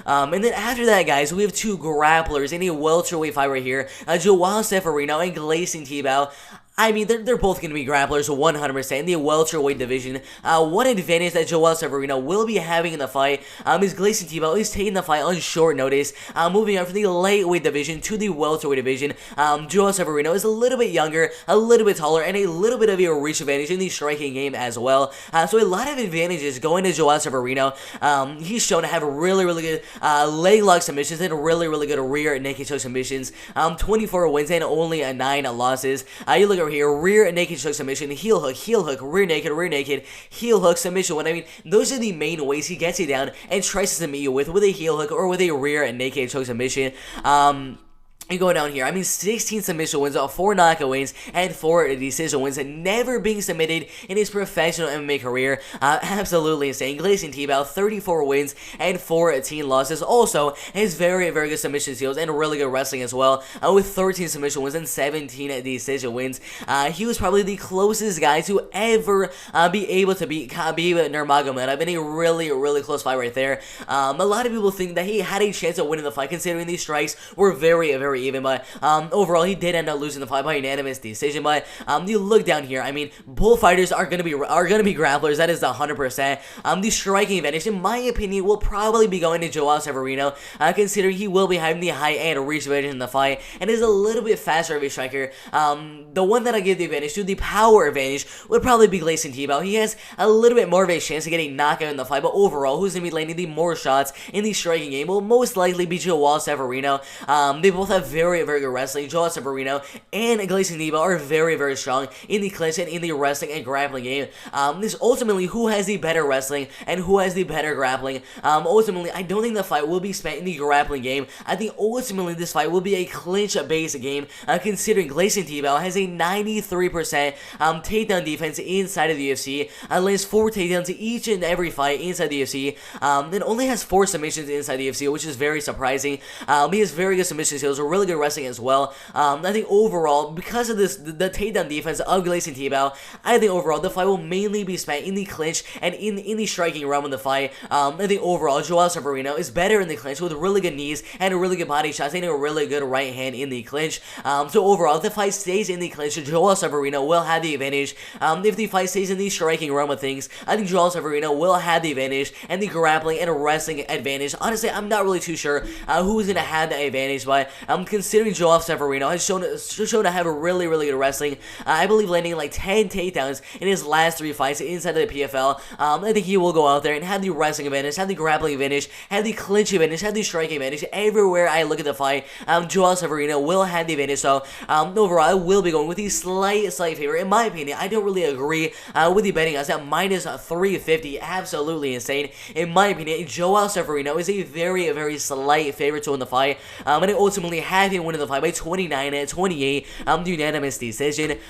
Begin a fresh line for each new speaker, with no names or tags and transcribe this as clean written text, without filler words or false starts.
And then after that, guys, we have two grapplers in a welterweight fight right here, João Zeferino and Gleison Tibau. I mean, they're both going to be grapplers 100% in the welterweight division. One advantage that João Zeferino will be having in the fight is Gleison Tibau is taking the fight on short notice. Moving on from the lightweight division to the welterweight division, João Zeferino is a little bit younger, a little bit taller, and a little bit of a reach advantage in the striking game as well. So a lot of advantages going to João Zeferino. He's shown to have really good leg lock submissions and really good rear naked choke submissions. 24 wins and only 9 losses. You look at here, rear naked choke submission, heel hook, rear naked, heel hook submission. I mean, those are the main ways he gets you down and tries to submit you with a heel hook or with a rear naked choke submission. You go down here, I mean, 16 submission wins, 4 knockout wins, and 4 decision wins, and never being submitted in his professional MMA career. Absolutely insane. Gleison Tibau, 34 wins and 14 losses. Also, has very good submission skills and really good wrestling as well, with 13 submission wins and 17 decision wins. He was probably the closest guy to ever be able to beat Khabib Nurmagomedov in a really close fight right there. A lot of people think that he had a chance of winning the fight, considering these strikes were very even, but overall he did end up losing the fight by unanimous decision. But you look down here, I mean, both fighters are gonna be grapplers. That is 100%. The striking advantage, in my opinion, will probably be going to João Zeferino, considering he will be having the high end reach advantage in the fight and is a little bit faster of a striker. The one that I give the advantage to, the power advantage, would probably be Gleison Tibau. He has a little bit more of a chance to get a knockout in the fight, but overall, who's gonna be landing the more shots in the striking game will most likely be João Zeferino. They both have very good wrestling. João Zeferino and Gleison Tibau are very strong in the clinch and in the wrestling and grappling game. This ultimately who has the better wrestling and who has the better grappling. Ultimately, I don't think the fight will be spent in the grappling game. I think ultimately this fight will be a clinch-based game, considering Gleison Tibau has a 93% takedown defense inside of the UFC, lands 4 takedowns each and every fight inside the UFC, and only has 4 submissions inside the UFC, which is very surprising. He has very good submission skills, really good wrestling as well. I think overall, because of the takedown defense of Gleison Tibau, I think overall the fight will mainly be spent in the clinch and in the striking realm of the fight. I think overall João Zeferino is better in the clinch with really good knees and really good body shots and a really good right hand in the clinch. So overall, if the fight stays in the clinch, João Zeferino will have the advantage. If the fight stays in the striking realm of things, I think João Zeferino will have the advantage and the grappling and wrestling advantage. Honestly, I'm not really too sure who's going to have the advantage, but considering João Zeferino has shown to have a really good wrestling. I believe landing like 10 takedowns in his last 3 fights inside of the PFL. I think he will go out there and have the wrestling advantage, have the grappling advantage, have the clinch advantage, have the striking advantage. Everywhere I look at the fight, João Zeferino will have the advantage. So overall, I will be going with the slight favorite. In my opinion, I don't really agree with the betting odds at minus 350. Absolutely insane. In my opinion, João Zeferino is a very slight favorite to win the fight. And I ultimately have him winning the fight by 29-28, unanimous decision.